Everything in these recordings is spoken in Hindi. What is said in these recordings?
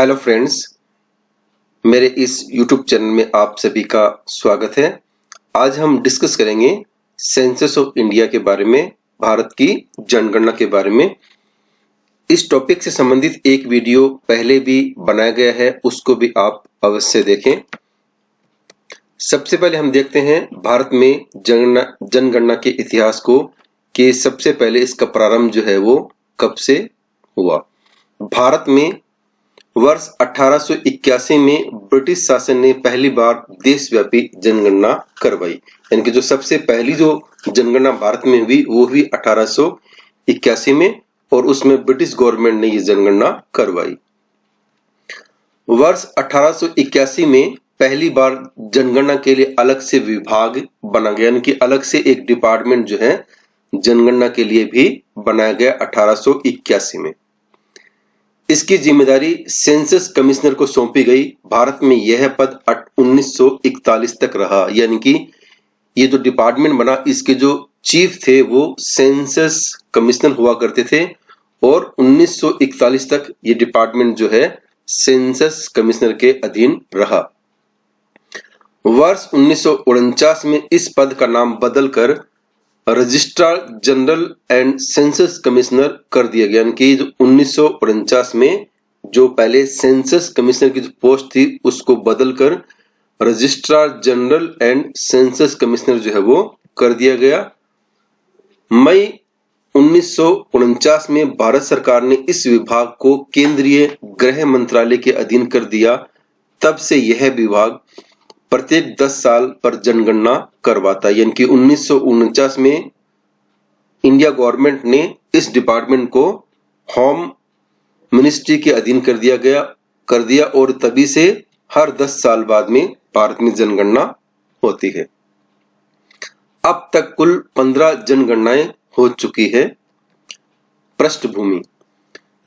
हेलो फ्रेंड्स, मेरे इस YouTube चैनल में आप सभी का स्वागत है। आज हम डिस्कस करेंगे सेंसस ऑफ इंडिया के बारे में, भारत की जनगणना के बारे में। इस टॉपिक से संबंधित एक वीडियो पहले भी बनाया गया है, उसको भी आप अवश्य देखें। सबसे पहले हम देखते हैं भारत में जनगणना के इतिहास को कि सबसे पहले इसका प्रारंभ जो है वो कब से हुआ। भारत में वर्ष 1881 में ब्रिटिश शासन ने पहली बार देशव्यापी जनगणना करवाई, यानी कि जो सबसे पहली जो जनगणना भारत में हुई वो हुई 1881 में, और उसमें ब्रिटिश गवर्नमेंट ने ये जनगणना करवाई। वर्ष 1881 में पहली बार जनगणना के लिए अलग से विभाग बना गया, यानी कि अलग से एक डिपार्टमेंट जो है जनगणना के लिए भी बनाया गया 1881 में। इसकी जिम्मेदारी सेंसस कमिश्नर को सौंपी गई। भारत में यह पद 1941 तक रहा, यानी कि ये जो डिपार्टमेंट बना इसके जो चीफ थे वो सेंसस कमिश्नर हुआ करते थे, और 1941 तक ये डिपार्टमेंट जो है सेंसस कमिश्नर के अधीन रहा। वर्ष 1949 में इस पद का नाम बदलकर registrar general and census commissioner कर दिया गया, यानी कि जो 1949 में जो पहले सेंसस कमिश्नर की जो पोस्ट थी उसको बदलकर registrar general and census commissioner जो है वो कर दिया गया। मई 1949 में भारत सरकार ने इस विभाग को केंद्रीय गृह मंत्रालय के अधीन कर दिया। तब से यह विभाग प्रत्येक 10 साल पर जनगणना करवाता है, यानी कि 1949 में इंडिया गवर्नमेंट ने इस डिपार्टमेंट को होम मिनिस्ट्री के अधीन कर दिया और तभी से हर 10 साल बाद में भारत में जनगणना होती है। अब तक कुल 15 जनगणनाएं हो चुकी है। पृष्ठभूमि: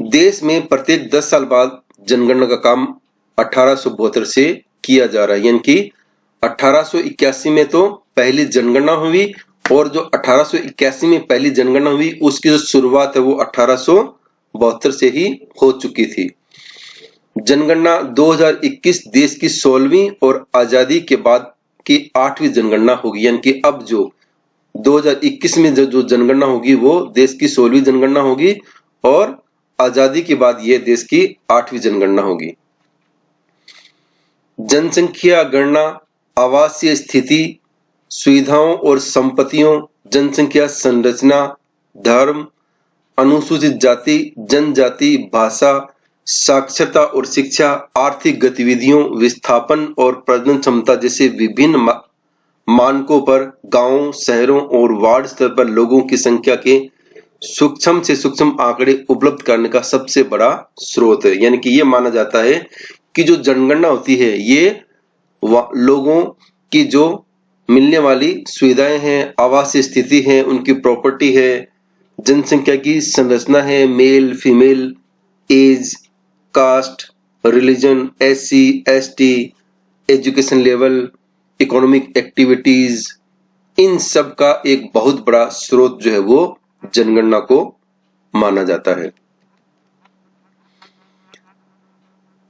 देश में प्रत्येक 10 साल बाद जनगणना का काम 1872 से किया जा रहा है, यानी कि 1881 में तो पहली जनगणना हुई, और जो 1881 में पहली जनगणना हुई उसकी जो शुरुआत है वो 1872 से ही हो चुकी थी। जनगणना 2021 देश की 16वीं और आजादी के बाद की 8वीं जनगणना होगी, यानी कि अब जो 2021 में जो जनगणना होगी वो देश की 16वीं जनगणना होगी, और आजादी के बाद ये देश की 8वीं जनगणना होगी। जनसंख्या गणना, आवासीय स्थिति, सुविधाओं और संपत्तियों, जनसंख्या संरचना, धर्म, अनुसूचित जाति जनजाति, भाषा, साक्षरता और शिक्षा, आर्थिक गतिविधियों, विस्थापन और प्रजनन क्षमता जैसे विभिन्न मानकों पर गांवों, शहरों और वार्ड स्तर पर लोगों की संख्या के सूक्ष्म से सूक्ष्म आंकड़े उपलब्ध करने का सबसे बड़ा स्रोत है। यानी कि ये माना जाता है कि जो जनगणना होती है ये लोगों की जो मिलने वाली सुविधाएं हैं, आवासीय स्थिति है, उनकी प्रॉपर्टी है, जनसंख्या की संरचना है, male female, age, caste, religion, SC ST, education level, economic activities, इन सब का एक बहुत बड़ा स्रोत जो है वो जनगणना को माना जाता है।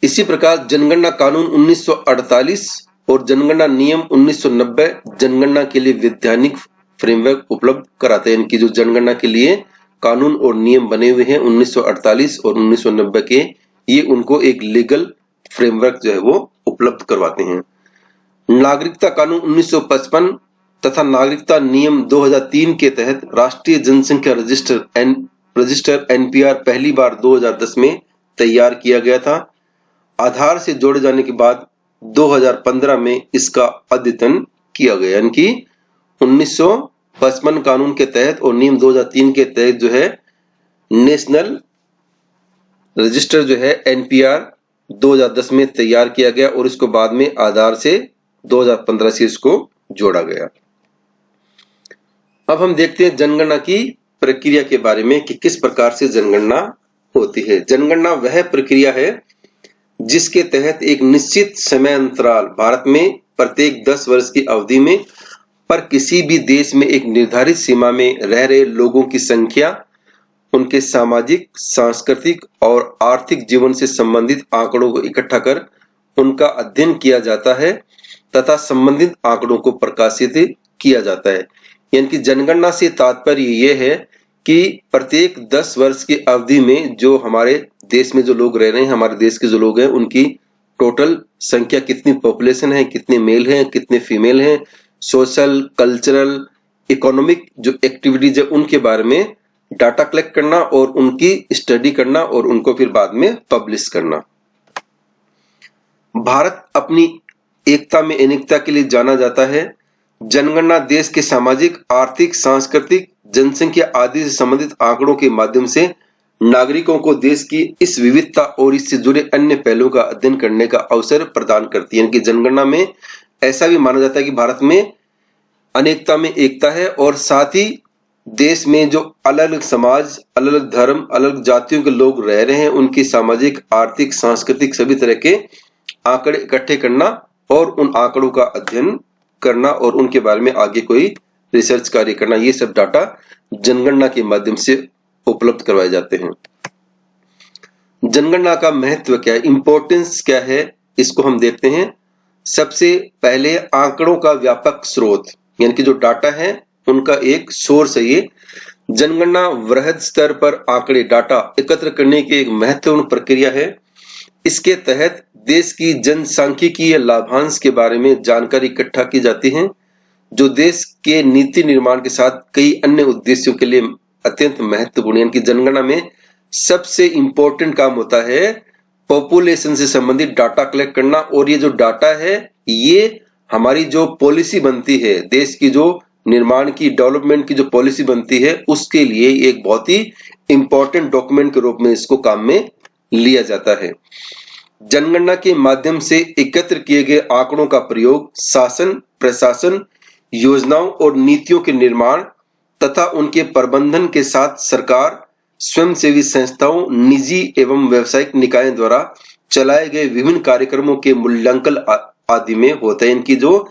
इसी प्रकार जनगणना कानून 1948 और जनगणना नियम 1990 जनगणना के लिए वैधानिक फ्रेमवर्क उपलब्ध कराते हैं, इनकी जो जनगणना के लिए कानून और नियम बने हुए हैं 1948 और 1990 के, ये उनको एक लीगल फ्रेमवर्क जो है वो उपलब्ध करवाते हैं। नागरिकता कानून 1955 तथा नागरिकता नियम 2003 के तहत राष्ट्रीय जनसंख्या रजिस्टर एनपीआर पहली बार 2010 में तैयार किया गया था। आधार से जोड़े जाने के बाद 2015 में इसका अद्यतन किया गया, यानी कि 1955 कानून के तहत और नियम 2003 के तहत जो है नेशनल रजिस्टर जो है एनपीआर 2010 में तैयार किया गया, और इसको बाद में आधार से 2015 से इसको जोड़ा गया। अब हम देखते हैं जनगणना की प्रक्रिया के बारे में कि किस प्रकार से जनगणना होती है। जनगणना वह प्रक्रिया है जिसके तहत एक निश्चित समय अंतराल भारत में प्रत्येक 10 वर्ष की अवधि में पर किसी भी देश में एक निर्धारित सीमा में रह रहे लोगों की संख्या, उनके सामाजिक, सांस्कृतिक और आर्थिक जीवन से संबंधित आंकड़ों को इकट्ठा कर उनका अध्ययन किया जाता है तथा संबंधित आंकड़ों को प्रकाशित किया जाता है। यानी कि जनगणना से तात्पर्य ये है कि प्रत्येक 10 वर्ष की अवधि में जो हमारे देश में जो लोग रह रहे हैं, हमारे देश के जो लोग हैं, उनकी टोटल संख्या कितनी पॉपुलेशन है, कितने मेल हैं, कितने फीमेल हैं, सोशल, कल्चरल, इकोनॉमिक जो एक्टिविटीज है उनके बारे में डाटा कलेक्ट करना और उनकी स्टडी करना और उनको फिर बाद में पब्लिश करना। भारत अपनी एकता में अनेकता के लिए जाना जाता है। जनगणना देश के सामाजिक, आर्थिक, सांस्कृतिक, जनसंख्या आदि से संबंधित आंकड़ों के माध्यम से नागरिकों को देश की इस विविधता और इससे जुड़े अन्य पहलुओं का अध्ययन करने का अवसर प्रदान करती है। कि जनगणना में ऐसा भी माना जाता है कि भारत में अनेकता में एकता है और साथ ही देश में जो अलग अलग समाज, अलग अलग धर्म, अलग जातियों के लोग रह रहे हैं, उनकी सामाजिक, आर्थिक, सांस्कृतिक सभी तरह के आंकड़े इकट्ठे करना और उन आंकड़ों का अध्ययन करना और उनके बारे में आगे कोई रिसर्च कार्य करना, ये सब डाटा जनगणना के माध्यम से उपलब्ध करवाए जाते हैं। जनगणना का महत्व क्या है, इंपॉर्टेंस क्या है, इसको हम देखते हैं। सबसे पहले आंकड़ों का व्यापक स्रोत, यानी कि जो डाटा है उनका एक सोर्स है। ये जनगणना वृहद स्तर पर आंकड़े, डाटा एकत्र करने की एक महत्वपूर्ण प्रक्रिया है। इसके तहत देश की जनसांख्यिकीय लाभांश के बारे में जानकारी इकट्ठा की जाती है, जो देश के नीति निर्माण के साथ कई अन्य उद्देश्यों के लिए अत्यंत महत्वपूर्ण है। कि जनगणना में सबसे इंपॉर्टेंट काम होता है पॉपुलेशन से संबंधित डाटा कलेक्ट करना, और ये जो डाटा है ये हमारी जो पॉलिसी बनती है, देश की जो निर्माण की, डेवलपमेंट की जो पॉलिसी बनती है, उसके लिए एक बहुत ही इंपॉर्टेंट डॉक्यूमेंट के रूप में इसको काम में लिया जाता है। जनगणना के माध्यम से एकत्र किए गए आंकड़ों का प्रयोग शासन, प्रशासन, योजनाओं और नीतियों के निर्माण तथा उनके प्रबंधन के साथ सरकार, स्वयंसेवी संस्थाओं, निजी एवं व्यावसायिक निकायों द्वारा चलाए गए विभिन्न कार्यक्रमों के मूल्यांकन आदि में होता है। इनकी जो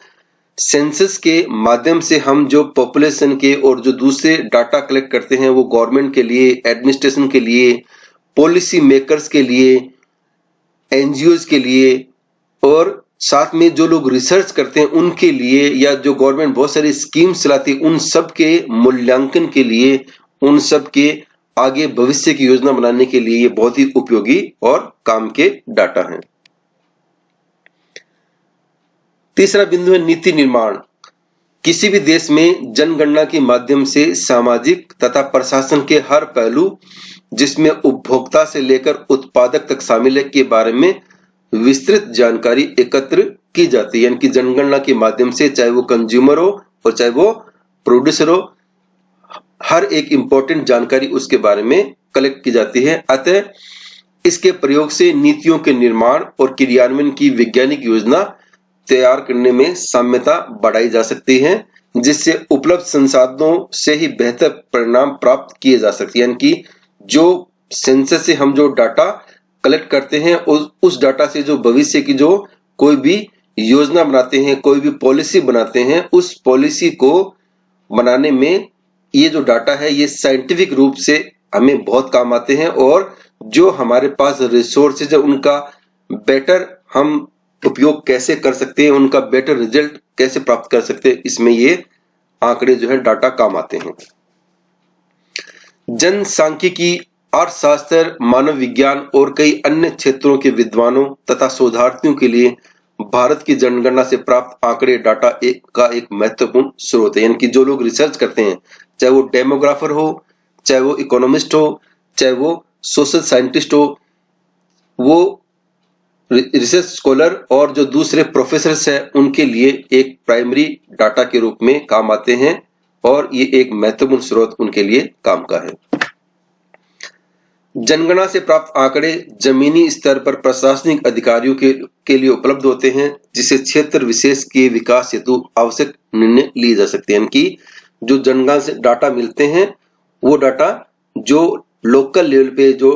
सेंसस के माध्यम से हम जो पॉपुलेशन के और जो दूसरे डाटा कलेक्ट करते हैं वो गवर्नमेंट के लिए, एडमिनिस्ट्रेशन के लिए, पॉलिसी मेकर्स के लिए, एनजीओज के लिए और साथ में जो लोग रिसर्च करते हैं उनके लिए, या जो गवर्नमेंट बहुत सारी स्कीम्स चलाती है उन सब के मूल्यांकन के लिए, उन सब के आगे भविष्य की योजना बनाने के लिए ये बहुत ही उपयोगी और काम के डाटा हैं। तीसरा बिंदु है नीति निर्माण। किसी भी देश में जनगणना के माध्यम से सामाजिक तथा प्रशासन के हर पहलू, जिसमें उपभोक्ता से लेकर उत्पादक तक शामिल है, के बारे में विस्तृत जानकारी एकत्र की जाती है। यानी कि जनगणना के माध्यम से चाहे वो कंज्यूमर हो और चाहे वो प्रोड्यूसर हो, हर एक इंपॉर्टेंट जानकारी उसके बारे में कलेक्ट की जाती है। अतः इसके प्रयोग से नीतियों के निर्माण और क्रियान्वयन की वैज्ञानिक योजना तैयार करने में साम्यता बढ़ाई जा सकती है, जिससे उपलब्ध संसाधनों से ही बेहतर परिणाम प्राप्त किए जा सकते हैं। यानी कि जो सेंसस से हम जो डाटा कलेक्ट करते हैं उस डाटा से जो भविष्य की जो कोई भी योजना बनाते हैं, कोई भी पॉलिसी बनाते हैं, उस पॉलिसी को बनाने में ये जो डाटा है ये साइंटिफिक रूप से हमें बहुत काम आते हैं, और जो हमारे पास रिसोर्सेज है उनका बेटर हम उपयोग कैसे कर सकते हैं, उनका बेटर रिजल्ट कैसे प्राप्त कर सकते हैं, इसमें ये आंकड़े जो है डाटा काम आते हैं। जनसांख्यिकी, अर्थशास्त्र, मानव विज्ञान और कई अन्य क्षेत्रों के विद्वानों तथा शोधार्थियों के लिए भारत की जनगणना से प्राप्त आंकड़े डाटा का एक महत्वपूर्ण स्रोत है। यानी कि जो लोग रिसर्च करते हैं, चाहे वो डेमोग्राफर हो, चाहे वो इकोनॉमिस्ट हो, चाहे वो सोशल साइंटिस्ट हो, वो रिसर्च स्कॉलर और जो दूसरे प्रोफेसर्स हैं उनके लिए एक प्राइमरी डाटा के रूप में काम आते हैं, और ये एक महत्वपूर्ण स्रोत उनके लिए काम का है। जनगणना से प्राप्त आंकड़े जमीनी स्तर पर प्रशासनिक अधिकारियों के लिए उपलब्ध होते हैं, जिससे क्षेत्र विशेष के विकास हेतु आवश्यक निर्णय लिए जा सकते हैं। कि जो जनगणना से डाटा मिलते हैं वो डाटा जो लोकल लेवल पे जो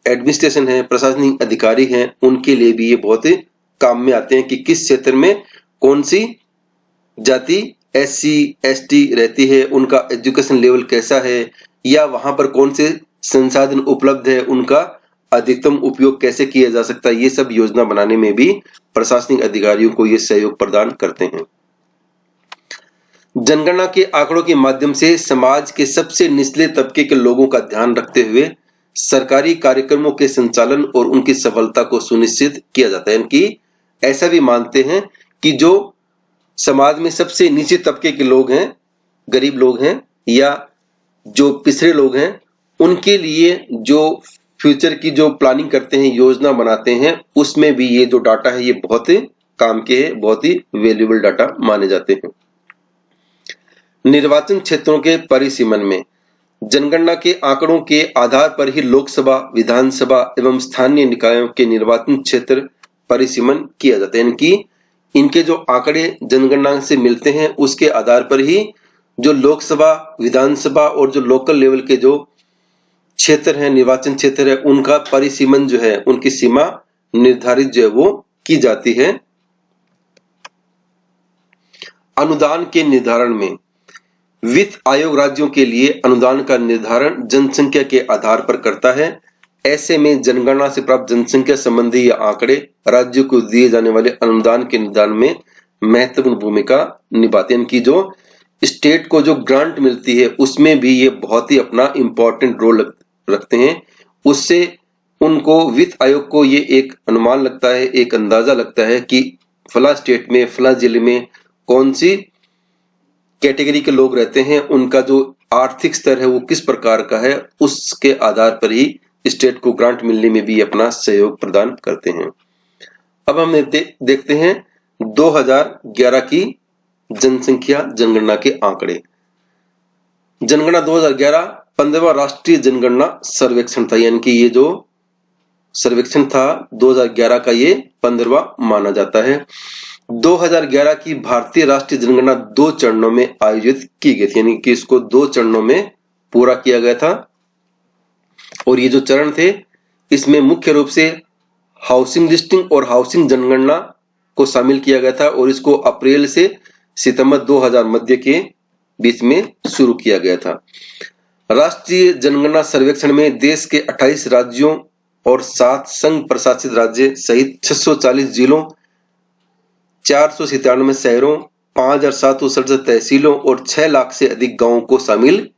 एडमिनिस्ट्रेशन है, प्रशासनिक अधिकारी हैं, उनके लिए भी ये बहुत ही काम में आते हैं कि किस क्षेत्र में कौन सी जाति SC ST रहती है, उनका एजुकेशन लेवल कैसा है, या वहां पर कौन से संसाधन उपलब्ध है उनका अधिकतम उपयोग कैसे किया जा सकता है, ये सब योजना बनाने में भी प्रशासनिक अधिकारियों को ये सहयोग प्रदान करते हैं। जनगणना के आंकड़ों के माध्यम से समाज के सबसे निचले तबके के लोगों का ध्यान रखते हुए सरकारी कार्यक्रमों के संचालन और उनकी सफलता को सुनिश्चित किया जाता है। इनकी ऐसा भी मानते हैं कि जो समाज में सबसे नीचे तबके के लोग हैं, गरीब लोग हैं या जो पिछड़े लोग हैं, उनके लिए जो फ्यूचर की जो प्लानिंग करते हैं, योजना बनाते हैं, उसमें भी ये जो डाटा है ये बहुत काम के है, बहुत ही वैल्यूएबल डाटा माने जाते हैं। निर्वाचन क्षेत्रों के परिसीमन में जनगणना के आंकड़ों के आधार पर ही लोकसभा, विधानसभा एवं स्थानीय निकायों के निर्वाचन क्षेत्र परिसीमन किया जाता है। इनके जो आंकड़े जनगणना से मिलते हैं उसके आधार पर ही जो लोकसभा, विधानसभा और जो लोकल लेवल के जो क्षेत्र है, निर्वाचन क्षेत्र है, उनका परिसीमन जो है, उनकी सीमा निर्धारित जो है वो की जाती है। अनुदान के निर्धारण में वित्त आयोग राज्यों के लिए अनुदान का निर्धारण जनसंख्या के आधार पर करता है। ऐसे में जनगणना से प्राप्त जनसंख्या संबंधी ये आंकड़े राज्यों को दिए जाने वाले अनुदान के निर्धारण में महत्वपूर्ण भूमिका निभाते हैं। इनकी जो स्टेट को जो ग्रांट मिलती है उसमें भी ये बहुत ही अपना इंपॉर्टेंट रोल रखते हैं। उससे उनको वित्त आयोग को ये एक अनुमान लगता है, एक अंदाजा लगता है कि फला स्टेट में, फला जिले में कौन सी कैटेगरी के लोग रहते हैं, उनका जो आर्थिक स्तर है वो किस प्रकार का है, उसके आधार पर ही स्टेट को ग्रांट मिलने में भी अपना सहयोग प्रदान करते हैं। अब हम देखते हैं 2011 की जनसंख्या जनगणना के आंकड़े। जनगणना 2011 15वां राष्ट्रीय जनगणना सर्वेक्षण था, यानी कि ये जो सर्वेक्षण था 2011 का ये 15वां माना जाता है। 2011 की भारतीय राष्ट्रीय जनगणना 2 चरणों में आयोजित की गई थी, यानी कि इसको 2 चरणों में पूरा किया गया था। और ये जो चरण थे इसमें मुख्य रूप से हाउसिंग लिस्टिंग और हाउसिंग जनगणना को शामिल किया गया था और इसको अप्रैल से सितंबर 2000 मध्य के बीच में शुरू किया गया था। राष्ट्रीय जनगणना सर्वेक्षण में देश के 28 राज्यों और 7 संघ प्रशासित राज्य सहित 640 जिलों, 497 शहरों, 5767 तहसीलों और 6 लाख से अधिक गांवों को शामिल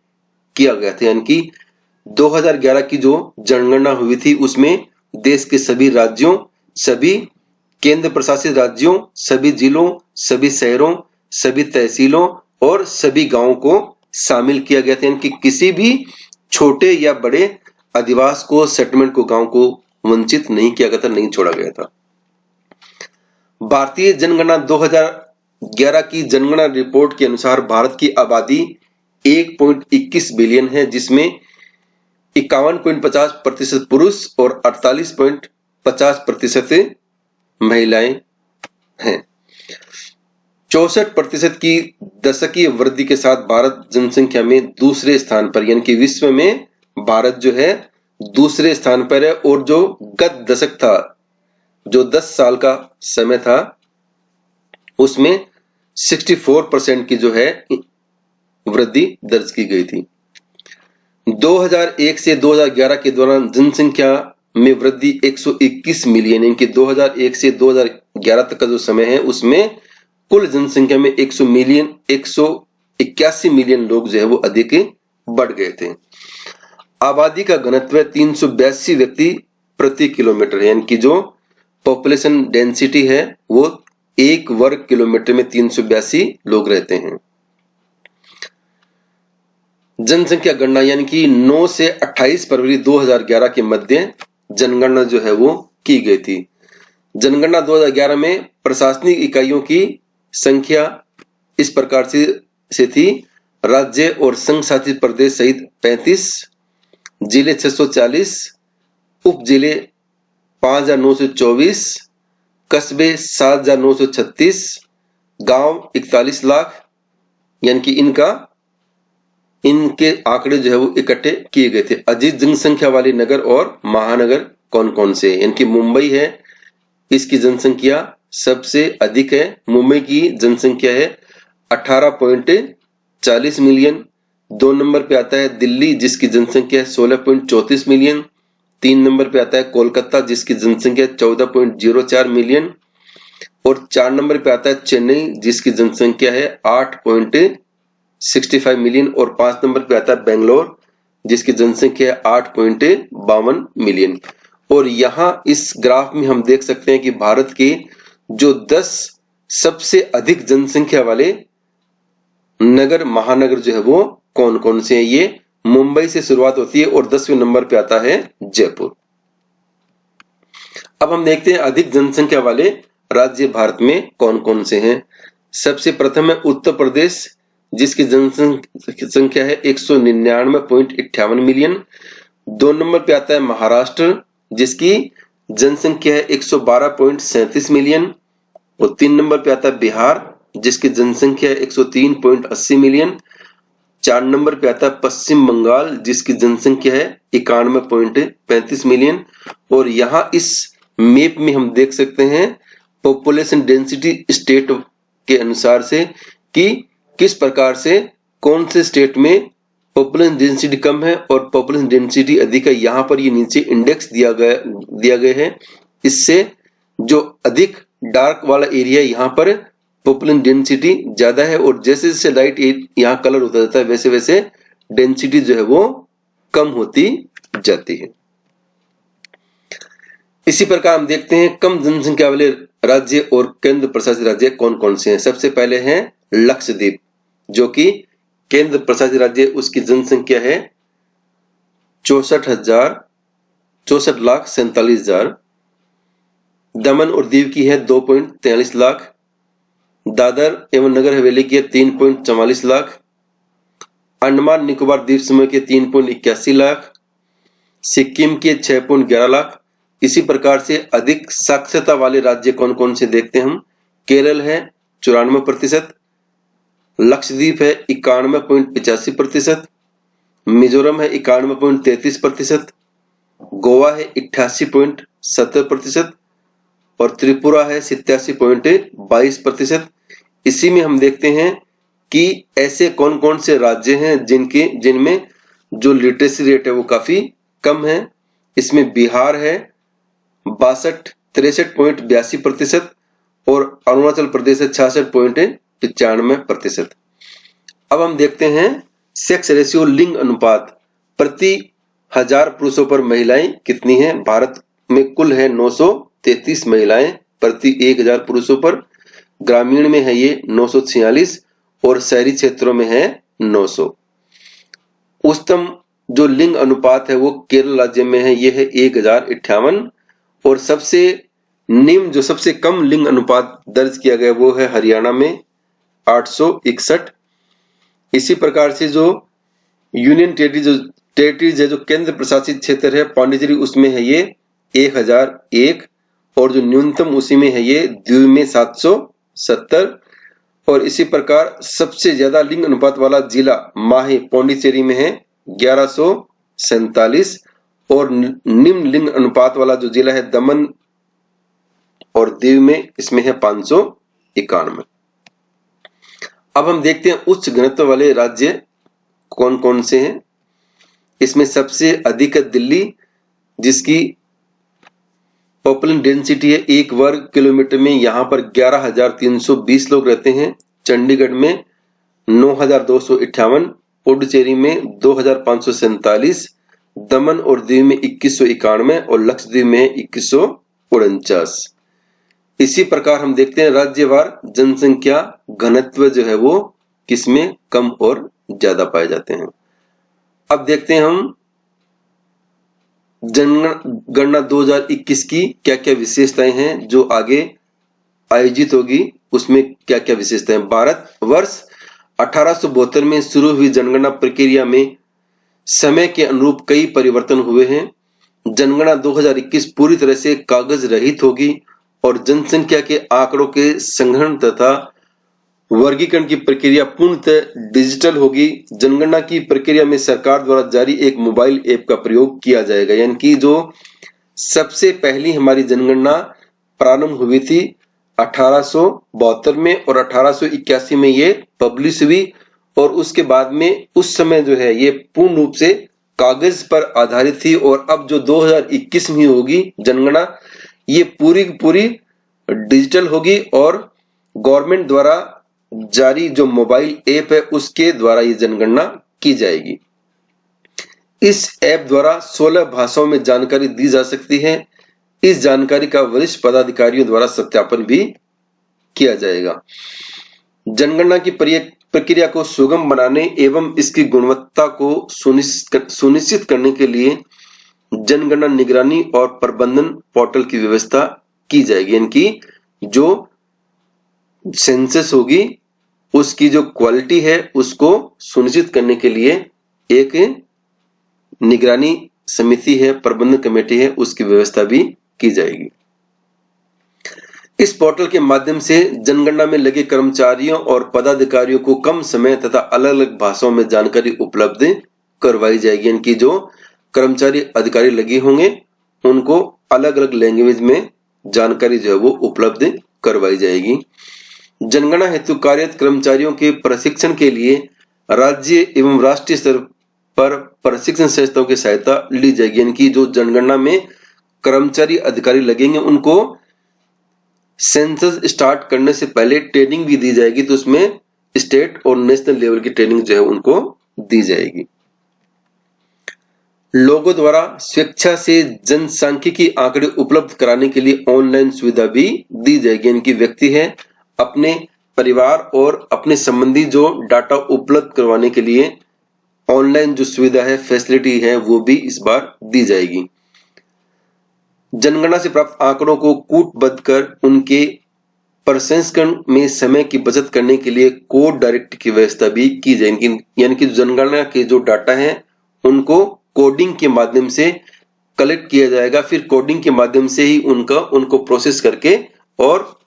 किया गया था। यानी कि 2011 की जो जनगणना हुई थी उसमें देश के सभी राज्यों, सभी केंद्र प्रशासित राज्यों, सभी जिलों, सभी शहरों, सभी तहसीलों और सभी गांवों को शामिल किया गया था। यानी कि किसी भी छोटे या बड़े अधिवास को, सेटलमेंट को, गांव को वंचित नहीं किया गया था, नहीं छोड़ा गया था। भारतीय जनगणना 2011 की जनगणना रिपोर्ट के अनुसार भारत की आबादी 1.21 बिलियन है, जिसमें 51.50% पुरुष और 48.50% महिलाएं हैं। 64% की दशकीय वृद्धि के साथ भारत जनसंख्या में दूसरे स्थान पर, यानी कि विश्व में भारत जो है दूसरे स्थान पर है। और जो गत दशक था, जो 10 साल का समय था, उसमें 64% की जो है वृद्धि दर्ज की गई थी। 2001 से 2011 के दौरान जनसंख्या में वृद्धि 121 मिलियन, यानी कि 2001 से 2011 तक का जो समय है उसमें कुल जनसंख्या में 181 मिलियन लोग जो है वो अधिक बढ़ गए थे। आबादी का घनत्व 382 व्यक्ति प्रति किलोमीटर है, यानी कि जो पॉपुलेशन डेंसिटी है वो 1 वर्ग किलोमीटर में 382 लोग रहते हैं। जनसंख्या गणना, यानी कि 9 से 28 फरवरी 2011 के मध्य जनगणना जो है वो की गई थी। जनगणना 2011 में प्रशासनिक इकाइयों की संख्या इस प्रकार से थी: राज्य और संघ शासित प्रदेश सहित 35, जिले 640, उप जिले 5924, कस्बे 7936, गांव 41 लाख, यानी कि इनके आंकड़े जो है वो इकट्ठे किए गए थे। अधिक जनसंख्या वाले नगर और महानगर कौन कौन से हैं? यानी कि मुंबई है, इसकी जनसंख्या सबसे अधिक है। मुंबई की जनसंख्या है 18.40 मिलियन। 2 नंबर पे आता है दिल्ली जिसकी जनसंख्या है 16.34 मिलियन। 3 नंबर पे आता है कोलकाता जिसकी जनसंख्या 14.04 मिलियन। और 4 नंबर पे आता है चेन्नई जिसकी जनसंख्या है 8.65 मिलियन। और 5 नंबर पे आता है बेंगलोर जिसकी जनसंख्या है 8.52 मिलियन। और यहाँ इस ग्राफ में हम देख सकते हैं कि भारत के जो 10 सबसे अधिक जनसंख्या वाले नगर महानगर जो है वो कौन कौन से हैं। ये मुंबई से शुरुआत होती है और 10वें नंबर पे आता है जयपुर। अब हम देखते हैं अधिक जनसंख्या वाले राज्य भारत में कौन कौन से हैं। सबसे प्रथम है उत्तर प्रदेश जिसकी जनसंख्या है 199.58 मिलियन। 2 नंबर पे आता है महाराष्ट्र जिसकी जनसंख्या है 112.37 मिलियन। और 3 नंबर पे आता है बिहार जिसकी जनसंख्या है 103.80 मिलियन। 4 नंबर पे आता है पश्चिम बंगाल जिसकी जनसंख्या है 91.35 मिलियन। और यहाँ इस मैप में हम देख सकते हैं पॉपुलेशन डेंसिटी स्टेट के अनुसार से कि किस प्रकार से कौन से स्टेट में पॉपुलेशन डेंसिटी कम है और पॉपुलेशन डेंसिटी अधिक है। यहाँ पर ये नीचे इंडेक्स दिया गया है। इससे जो अधिक डार्क वाला एरिया यहाँ पर पॉपुलेशन डेंसिटी ज्यादा है और जैसे जैसे लाइट यहाँ कलर होता जाता है वैसे वैसे डेंसिटी जो है वो कम होती जाती है। इसी प्रकार हम देखते हैं कम जनसंख्या वाले राज्य और केंद्र प्रशासित राज्य कौन कौन से हैं। सबसे पहले हैं लक्षद्वीप जो कि केंद्र प्रशासित राज्य, उसकी जनसंख्या है 64,47,000। दमन और दीव की है 2.43 लाख। दादर एवं नगर हवेली की है 3.44 लाख। अंडमान निकोबार द्वीप समूह के 3.81 लाख। सिक्किम के 6.11 लाख। इसी प्रकार से अधिक साक्षरता वाले राज्य कौन कौन से देखते हैं हम। केरल है 94%। लक्षद्वीप है 91.85%। मिजोरम है 91.33%। गोवा है 88.70% और त्रिपुरा है 87.22%। इसी में हम देखते हैं कि ऐसे कौन कौन से राज्य हैं जिनमें जो लिटरेसी रेट है वो काफी कम है। इसमें बिहार है 63.82% और अरुणाचल प्रदेश है 66.95%। अब हम देखते हैं सेक्स रेशियो लिंग अनुपात प्रति 1000 पुरुषों पर महिलाएं कितनी हैं। भारत में कुल है 933 महिलाएं प्रति 1000 पुरुषों पर। ग्रामीण में है ये 946 और शहरी क्षेत्रों में है 900। उच्चतम जो लिंग अनुपात है वो केरल राज्य में है, ये है 1058। और सबसे निम्न जो सबसे कम लिंग अनुपात दर्ज किया गया वो है हरियाणा में 861। इसी प्रकार से जो यूनियन टेरिटरीज है, जो केंद्र प्रशासित क्षेत्र है पांडिचेरी, उसमें है ये 1001। और जो न्यूनतम उसी में है ये दीव में 770। और इसी प्रकार सबसे ज्यादा लिंग अनुपात वाला जिला माहे पांडिचेरी में है 1147। और निम्न लिंग अनुपात वाला जो जिला है दमन और दीव में, इसमें है 591। अब हम देखते हैं उच्च घनत्व वाले राज्य कौन कौन से हैं। इसमें सबसे अधिक है दिल्ली जिसकी पॉपुलेशन डेंसिटी है 1 वर्ग किलोमीटर में, यहाँ पर 11,320 लोग रहते हैं। चंडीगढ़ में 9,258, पुडुचेरी में 2,547, दमन और दीव में 2191 और लक्षद्वीप में 2149। इसी प्रकार हम देखते हैं राज्यवार जनसंख्या घनत्व जो है वो किसमें कम और ज्यादा पाए जाते हैं। अब देखते हैं हम जनगणना 2021 की क्या क्या विशेषताएं हैं जो आगे आयोजित होगी, उसमें क्या क्या विशेषताएं। भारत वर्ष 1872 में शुरू हुई जनगणना प्रक्रिया में समय के अनुरूप कई परिवर्तन हुए हैं। जनगणना 2021 पूरी तरह से कागज रहित होगी और जनसंख्या के आंकड़ों के संग्रहण तथा वर्गीकरण की प्रक्रिया पूर्णतः डिजिटल होगी। जनगणना की प्रक्रिया में सरकार द्वारा जारी एक मोबाइल ऐप का प्रयोग किया जाएगा, यानी कि जो सबसे पहली हमारी जनगणना प्रारंभ हुई थी 1872 में और 1881 में ये पब्लिश हुई और उसके बाद में उस समय जो है ये पूर्ण रूप से कागज पर आधारित थी, और अब जो 2021 में होगी जनगणना, ये पूरी की पूरी डिजिटल होगी और गवर्नमेंट द्वारा जारी जो मोबाइल ऐप है उसके द्वारा ये जनगणना की जाएगी। इस ऐप द्वारा 16 भाषाओं में जानकारी दी जा सकती है। इस जानकारी का वरिष्ठ पदाधिकारियों द्वारा सत्यापन भी किया जाएगा। जनगणना की प्रक्रिया को सुगम बनाने एवं इसकी गुणवत्ता को सुनिश्चित करने के लिए जनगणना निगरानी और प्रबंधन पोर्टल की व्यवस्था की जाएगी। इनकी जो सेंसस होगी उसकी जो क्वालिटी है उसको सुनिश्चित करने के लिए एक निगरानी समिति है, प्रबंधन कमेटी है, उसकी व्यवस्था भी की जाएगी। इस पोर्टल के माध्यम से जनगणना में लगे कर्मचारियों और पदाधिकारियों को कम समय तथा अलग-अलग भाषाओं में जानकारी उपलब्ध करवाई जाएगी। इनकी जो कर्मचारी अधिकारी लगे होंगे उनको अलग-अलग लैंग्वेज में जानकारी जो है वो उपलब्ध करवाई जाएगी। जनगणना हेतु कार्यरत कर्मचारियों के प्रशिक्षण के लिए राज्य एवं राष्ट्रीय स्तर पर प्रशिक्षण संस्थाओं की सहायता ली जाएगी। इनकी जो जनगणना में कर्मचारी अधिकारी लगेंगे उनको सेंसस स्टार्ट करने से पहले ट्रेनिंग भी दी जाएगी, तो उसमें स्टेट और नेशनल लेवल की ट्रेनिंग जो है उनको दी जाएगी। लोगों द्वारा स्वेच्छा से जनसांख्यिकी आंकड़े उपलब्ध कराने के लिए ऑनलाइन सुविधा भी दी जाएगी। इनकी व्यक्ति है अपने परिवार और अपने संबंधी जो डाटा उपलब्ध करवाने के लिए ऑनलाइन जो सुविधा है, फैसिलिटी है, वो भी इस बार दी जाएगी। जनगणना से प्राप्त आंकड़ों को कूटबद्ध कर उनके प्रसंस्करण में समय की बचत करने के लिए कोड डायरेक्ट की व्यवस्था भी की जाएगी। यानी कि जनगणना के जो डाटा है उनको कोडिंग के माध्यम से कलेक्ट किया जाएगा, फिर कोडिंग के माध्यम से ही उनको प्रोसेस करके और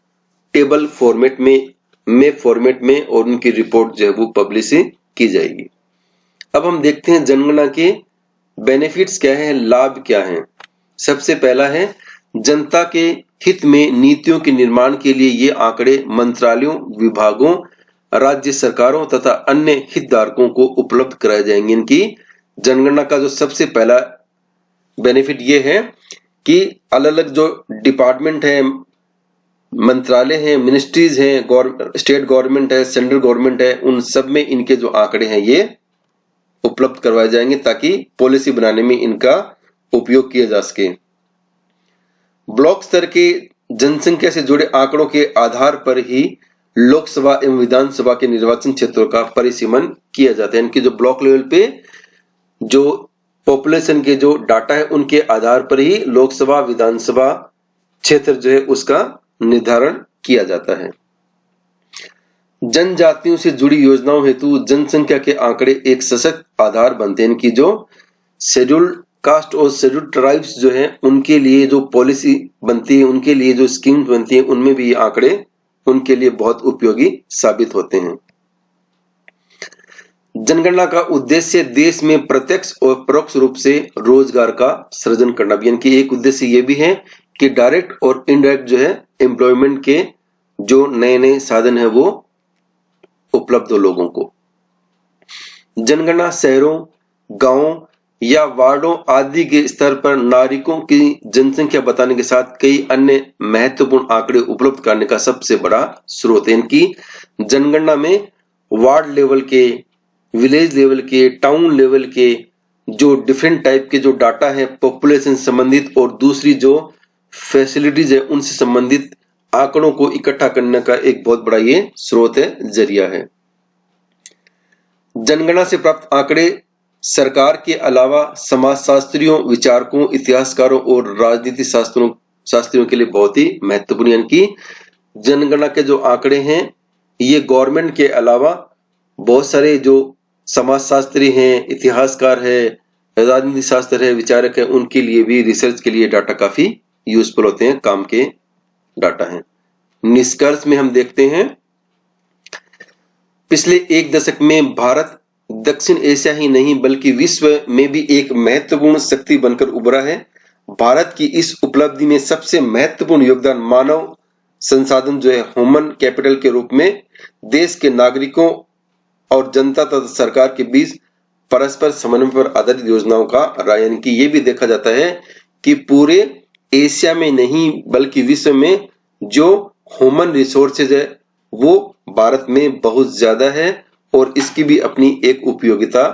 टेबल फॉर्मेट में, मैप फॉर्मेट में और उनकी रिपोर्ट जो है वो पब्लिश की जाएगी। अब हम देखते हैं जनगणना के बेनिफिट्स क्या है, लाभ क्या है। सबसे पहला है जनता के हित में नीतियों के निर्माण के लिए ये आंकड़े मंत्रालयों, विभागों, राज्य सरकारों तथा अन्य हितधारकों को उपलब्ध कराए जाएंगे। इनकी जनगणना का जो सबसे पहला बेनिफिट ये है कि अलग-अलग जो डिपार्टमेंट है, मंत्रालय है, मिनिस्ट्रीज हैं, स्टेट गवर्नमेंट है, सेंट्रल गवर्नमेंट है, उन सब में इनके जो आंकड़े हैं ये उपलब्ध करवाए जाएंगे ताकि पॉलिसी बनाने में इनका उपयोग किया जा सके। ब्लॉक स्तर के जनसंख्या से जुड़े आंकड़ों के आधार पर ही लोकसभा एवं विधानसभा के निर्वाचन क्षेत्रों का परिसीमन किया जाता है। इनकी जो ब्लॉक लेवल पे जो पॉपुलेशन के जो डाटा है उनके आधार पर ही लोकसभा, विधानसभा क्षेत्र जो है उसका निर्धारण किया जाता है। जनजातियों से जुड़ी योजनाओं हेतु जनसंख्या के आंकड़े एक सशक्त आधार बनते हैं। इनकी जो शेड्यूल्ड कास्ट और शेड्यूल्ड ट्राइब्स जो है उनके लिए जो पॉलिसी बनती है, उनके लिए जो स्कीम्स बनती है, उनमें भी ये आंकड़े उनके लिए बहुत उपयोगी साबित होते हैं। जनगणना का उद्देश्य देश में प्रत्यक्ष और परोक्ष रूप से रोजगार का सृजन करना भी, इनकी एक उद्देश्य ये भी है कि डायरेक्ट और इनडायरेक्ट जो है एम्प्लॉयमेंट के जो नए-नए साधन है वो उपलब्ध हो लोगों को। जनगणना शहरों, गांवों या वार्डों आदि के स्तर पर नागरिकों की जनसंख्या बताने के साथ कई अन्य महत्वपूर्ण आंकड़े उपलब्ध करने का सबसे बड़ा स्रोत है। इनकी जनगणना में वार्ड लेवल के, विलेज लेवल के, टाउन लेवल के जो डिफरेंट टाइप के जो डाटा है पॉपुलेशन संबंधित और दूसरी जो फैसिलिटीज है उनसे संबंधित आंकड़ों को इकट्ठा करने का एक बहुत बड़ा ये स्रोत है, जरिया है। जनगणना से प्राप्त आंकड़े सरकार के अलावा समाजशास्त्रियों, विचारकों, इतिहासकारों और राजनीति शास्त्रियों के लिए बहुत ही महत्वपूर्ण। इनकी जनगणना के जो आंकड़े हैं ये गवर्नमेंट के अलावा बहुत सारे जो समाजशास्त्री हैं, इतिहासकार है, राजनीति शास्त्र है, विचारक है, उनके लिए भी रिसर्च के लिए डाटा काफी यूजफुल होते हैं, काम के डाटा हैं। निष्कर्ष में हम देखते हैं पिछले एक दशक में भारत दक्षिण एशिया ही नहीं बल्कि विश्व में भी एक महत्वपूर्ण शक्ति बनकर उभरा है। भारत की इस उपलब्धि में सबसे महत्वपूर्ण योगदान मानव संसाधन जो है ह्यूमन कैपिटल के रूप में देश के नागरिकों और जनता तथा सरकार के बीच परस्पर समन्वय पर आधारित योजनाओं का रहा। यानी कि ये भी देखा जाता है कि पूरे एशिया में नहीं बल्कि विश्व में जो ह्यूमन रिसोर्सेज है वो भारत में बहुत ज्यादा है और इसकी भी अपनी एक उपयोगिता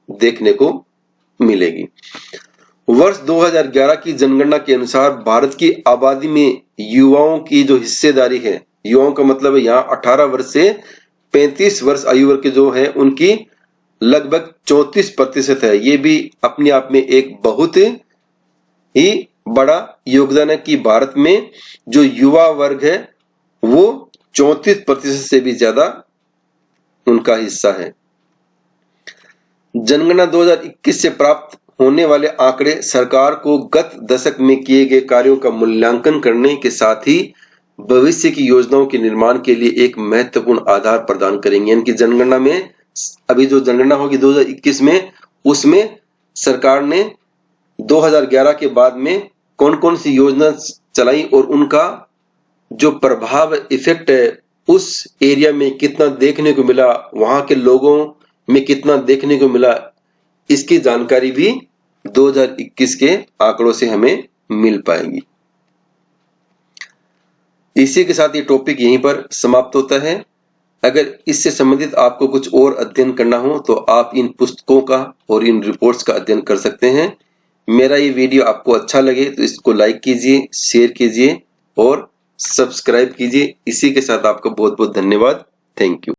देखने को मिलेगी। वर्ष 2011 की जनगणना के अनुसार भारत की आबादी में युवाओं की जो हिस्सेदारी है, युवाओं का मतलब है यहाँ 18 वर्ष से 35 वर्ष आयु वर्ग के जो है उनकी लगभग 34% है। ये भी अपने आप में एक बहुत ही बड़ा योगदान है कि भारत में जो युवा वर्ग है वो 34% से भी ज्यादा उनका हिस्सा है। जनगणना 2021 से प्राप्त होने वाले आंकड़े सरकार को गत दशक में किए गए कार्यों का मूल्यांकन करने के साथ ही भविष्य की योजनाओं के निर्माण के लिए एक महत्वपूर्ण आधार प्रदान करेंगे। यानी कि जनगणना में अभी जो जनगणना होगी 2021 में, उसमें सरकार ने 2011 के बाद में कौन कौन सी योजना चलाई और उनका जो प्रभाव इफेक्ट है उस एरिया में कितना देखने को मिला, वहां के लोगों में कितना देखने को मिला, इसकी जानकारी भी 2021 के आंकड़ों से हमें मिल पाएगी। इसी के साथ ये टॉपिक यहीं पर समाप्त होता है। अगर इससे संबंधित आपको कुछ और अध्ययन करना हो तो आप इन पुस्तकों का और इन रिपोर्ट्स का अध्ययन कर सकते हैं। मेरा ये वीडियो आपको अच्छा लगे तो इसको लाइक कीजिए, शेयर कीजिए और सब्सक्राइब कीजिए। इसी के साथ आपका बहुत बहुत धन्यवाद। Thank you.